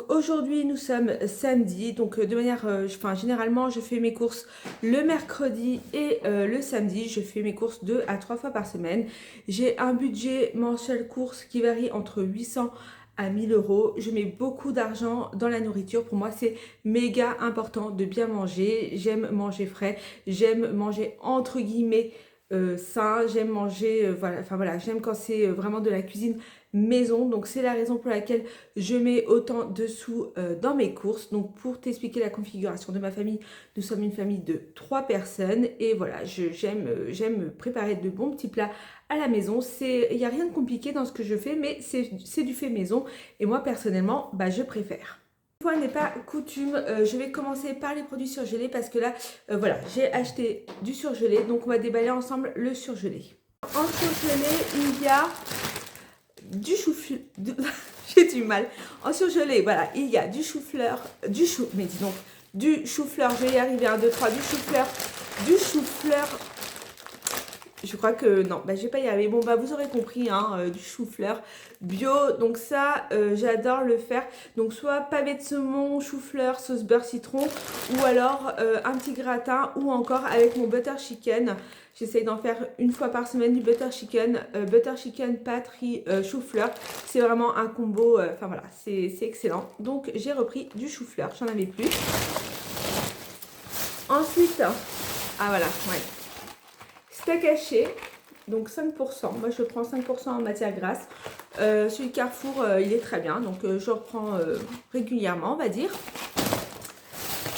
Aujourd'hui, nous sommes samedi, donc généralement, je fais mes courses le mercredi et le samedi. Je fais mes courses 2 à 3 fois par semaine. J'ai un budget mensuel course qui varie entre 800 à 1000 euros. Je mets beaucoup d'argent dans la nourriture. Pour moi, c'est méga important de bien manger. J'aime manger frais, j'aime manger entre guillemets sain, j'aime manger, j'aime quand c'est vraiment de la cuisine maison. Donc c'est la raison pour laquelle je mets autant de sous dans mes courses. Donc pour t'expliquer la configuration de ma famille, nous sommes une famille de 3 personnes et voilà, j'aime préparer de bons petits plats à la maison. Il n'y a rien de compliqué dans ce que je fais, mais c'est du fait maison et moi personnellement, je préfère. Une fois n'est pas coutume, je vais commencer par les produits surgelés parce que là, voilà, j'ai acheté du surgelé, donc on va déballer ensemble le surgelé. En surgelé, il y a du chou-fleur, j'ai du mal. En surgelé, voilà, il y a du chou-fleur, du chou-fleur, je vais y arriver, 1, 2, 3, du chou-fleur, je crois que non, je vais pas y arriver. Bon, vous aurez compris, du chou-fleur bio. Donc ça, j'adore le faire. Donc soit pavé de saumon, chou-fleur, sauce beurre citron, ou alors un petit gratin, ou encore avec mon butter chicken. J'essaye d'en faire une fois par semaine du butter chicken, pâte, riz, chou-fleur. C'est vraiment un combo, c'est excellent. Donc j'ai repris du chou-fleur, j'en avais plus. Ensuite, ouais. Steak haché, donc 5%. Moi, je prends 5% en matière grasse. Celui de Carrefour, il est très bien. Donc, je reprends régulièrement, on va dire.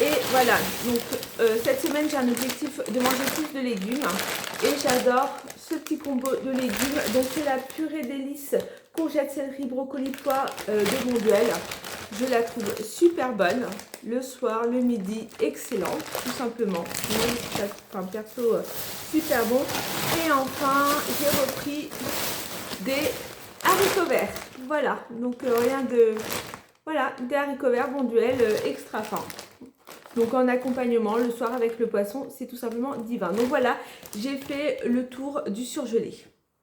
Et voilà. Donc, cette semaine, j'ai un objectif de manger plus de légumes. Et j'adore ce petit combo de légumes. Donc, c'est la purée délices courgettes, céleri, brocoli, pois de Bonduelle. Je la trouve super bonne. Le soir, le midi, excellente, tout simplement. Perso, super bon. Et enfin, j'ai repris des haricots verts. Voilà, donc rien de... Voilà, des haricots verts Bonduelle extra fins. Donc en accompagnement, le soir avec le poisson, c'est tout simplement divin. Donc voilà, j'ai fait le tour du surgelé.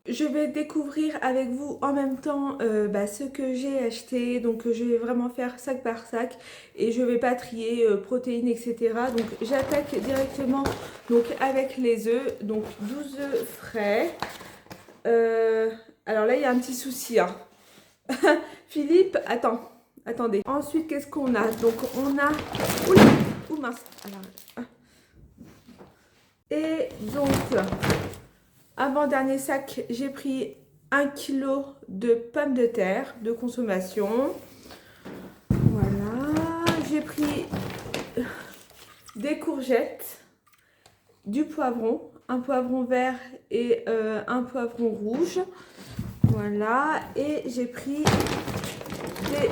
Je vais découvrir avec vous en même temps ce que j'ai acheté. Donc je vais vraiment faire sac par sac et je vais pas trier protéines, etc. Donc j'attaque directement donc, avec les œufs. Donc 12 œufs frais. Alors là il y a un petit souci. Philippe, attendez. Ensuite qu'est-ce qu'on a? Donc on a... Oula, ou mince. Alors, et donc... Avant-dernier sac, j'ai pris 1 kg de pommes de terre de consommation. Voilà. J'ai pris des courgettes, du poivron, un poivron vert et un poivron rouge. Voilà. Et j'ai pris des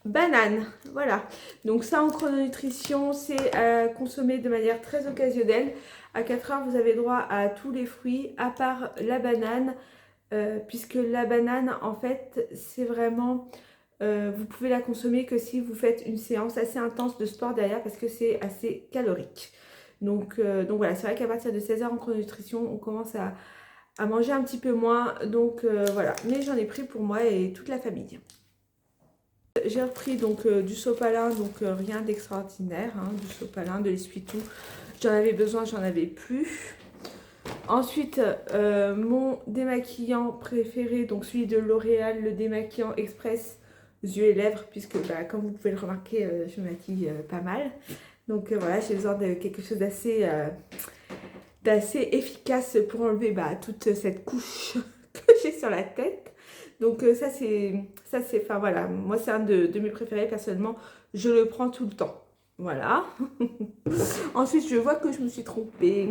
bananes. Voilà. Donc ça en chrononutrition, c'est à consommer de manière très occasionnelle. À 4 heures, vous avez droit à tous les fruits, à part la banane, puisque la banane, en fait, c'est vraiment... vous pouvez la consommer que si vous faites une séance assez intense de sport derrière, parce que c'est assez calorique. Donc voilà, c'est vrai qu'à partir de 16 heures en chrononutrition, on commence à manger un petit peu moins. Donc voilà, mais j'en ai pris pour moi et toute la famille. J'ai repris donc du sopalin, donc rien d'extraordinaire, du sopalin, de l'essuie-tout. J'en avais besoin, j'en avais plus. Ensuite, mon démaquillant préféré, donc celui de L'Oréal, le démaquillant express yeux et lèvres, puisque comme vous pouvez le remarquer, je me maquille pas mal. Donc voilà, j'ai besoin de quelque chose d'assez efficace pour enlever toute cette couche que j'ai sur la tête. Donc ça c'est, voilà, moi c'est un de mes préférés personnellement, je le prends tout le temps. Voilà. Ensuite, je vois que je me suis trompée.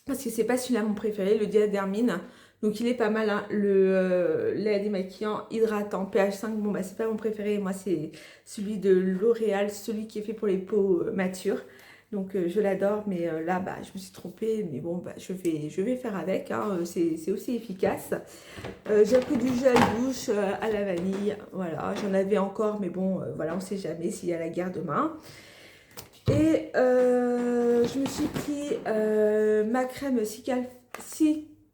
Parce que c'est pas celui-là mon préféré, le Diadermine. Donc il est pas mal, le lait démaquillant hydratant pH 5. Bon c'est pas mon préféré, moi c'est celui de L'Oréal, celui qui est fait pour les peaux matures. Donc je l'adore, mais là je me suis trompée, mais bon je vais faire avec, c'est aussi efficace. J'ai pris du gel douche à la vanille, voilà, j'en avais encore, mais bon voilà, on sait jamais s'il y a la guerre demain. Et je me suis pris ma crème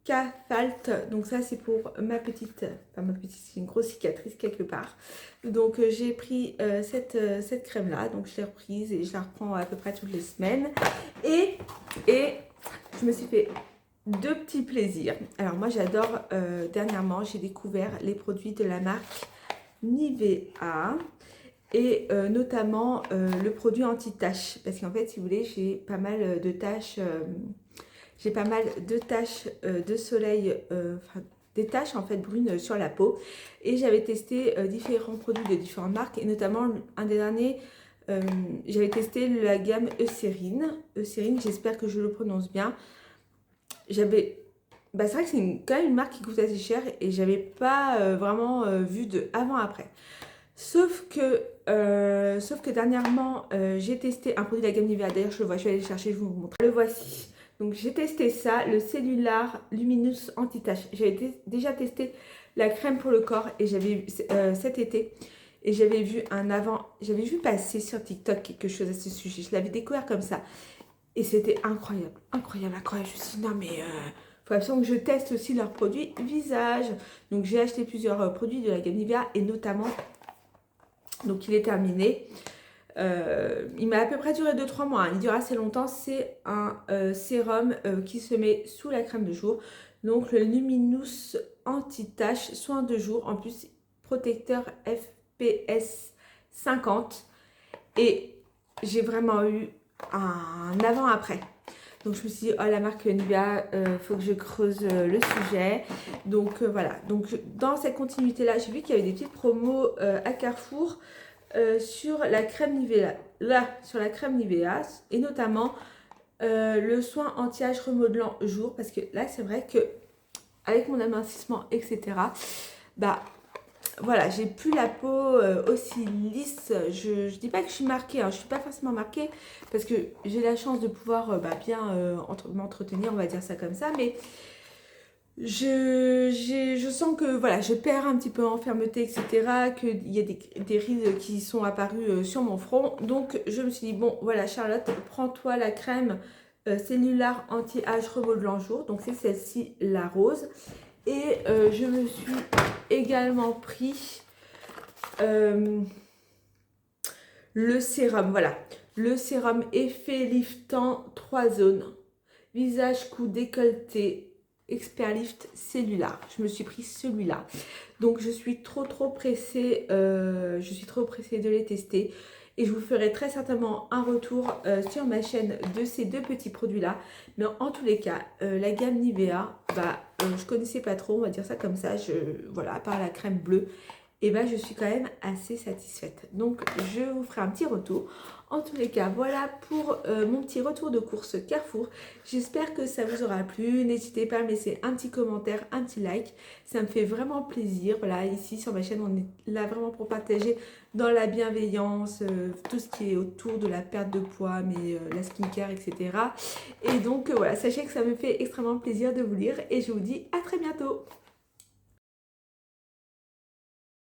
K-Falt. Donc ça c'est pour ma petite, enfin ma petite, c'est une grosse cicatrice quelque part. Donc j'ai pris cette crème là, donc je l'ai reprise et je la reprends à peu près toutes les semaines. Et je me suis fait deux petits plaisirs. Alors moi j'adore, dernièrement j'ai découvert les produits de la marque Nivea. Et notamment le produit anti-taches. Parce qu'en fait, si vous voulez, j'ai pas mal de taches. J'ai pas mal de taches de soleil, enfin, des taches en fait brunes sur la peau. Et j'avais testé différents produits de différentes marques. Et notamment, un des derniers, j'avais testé la gamme Eucérine. Eucérine, j'espère que je le prononce bien. J'avais... Bah, c'est vrai que c'est quand même une marque qui coûte assez cher. Et j'avais pas vraiment vu de avant-après. Sauf que dernièrement, j'ai testé un produit de la gamme Nivea. D'ailleurs, je le vois, je vais aller le chercher, je vous montre. Le voici. Donc, j'ai testé ça, le Cellular Luminous Anti-Tache. J'avais déjà testé la crème pour le corps et j'avais vu cet été. Et j'avais vu j'avais vu passer sur TikTok quelque chose à ce sujet. Je l'avais découvert comme ça. Et c'était incroyable, incroyable, incroyable. Je me suis dit, non mais... faut absolument que je teste aussi leurs produits visage. Donc, j'ai acheté plusieurs produits de la gamme Nivea et notamment... Donc il est terminé. Il m'a à peu près duré 2-3 mois. Il dure assez longtemps. C'est un sérum qui se met sous la crème de jour. Donc le Luminous Anti-Tache, soin de jour. En plus, protecteur FPS 50. Et j'ai vraiment eu un avant-après. Donc je me suis dit, oh la marque Nivea, faut que je creuse le sujet. Donc voilà, donc dans cette continuité là, j'ai vu qu'il y avait des petites promos à Carrefour sur la crème Nivea. Là, sur la crème Nivea, et notamment le soin anti-âge remodelant jour. Parce que là, c'est vrai que avec mon amincissement, etc., bah voilà, j'ai plus la peau aussi lisse. Je dis pas que je suis marquée, hein, je suis pas forcément marquée parce que j'ai la chance de pouvoir bien m'entretenir, on va dire ça comme ça, mais je sens que voilà, je perds un petit peu en fermeté, etc., qu'il y a des rides qui sont apparues sur mon front. Donc je me suis dit, bon voilà Charlotte, prends-toi la crème Cellular Anti-Âge Remodelant Jour, donc c'est celle-ci, la rose. Et je me suis également pris le sérum, voilà, le sérum effet liftant 3 zones, visage, cou, décolleté, expert lift cellular. Je me suis pris celui-là. Donc je suis trop pressée, de les tester. Et je vous ferai très certainement un retour sur ma chaîne de ces deux petits produits-là. Mais en tous les cas, la gamme Nivea, je connaissais pas trop, on va dire ça comme ça. Voilà, à part la crème bleue, et je suis quand même assez satisfaite. Donc je vous ferai un petit retour. En tous les cas, voilà pour mon petit retour de course Carrefour. J'espère que ça vous aura plu. N'hésitez pas à me laisser un petit commentaire, un petit like. Ça me fait vraiment plaisir. Voilà, ici sur ma chaîne, on est là vraiment pour partager dans la bienveillance, tout ce qui est autour de la perte de poids, mais la skincare, etc. Et donc voilà, sachez que ça me fait extrêmement plaisir de vous lire et je vous dis à très bientôt.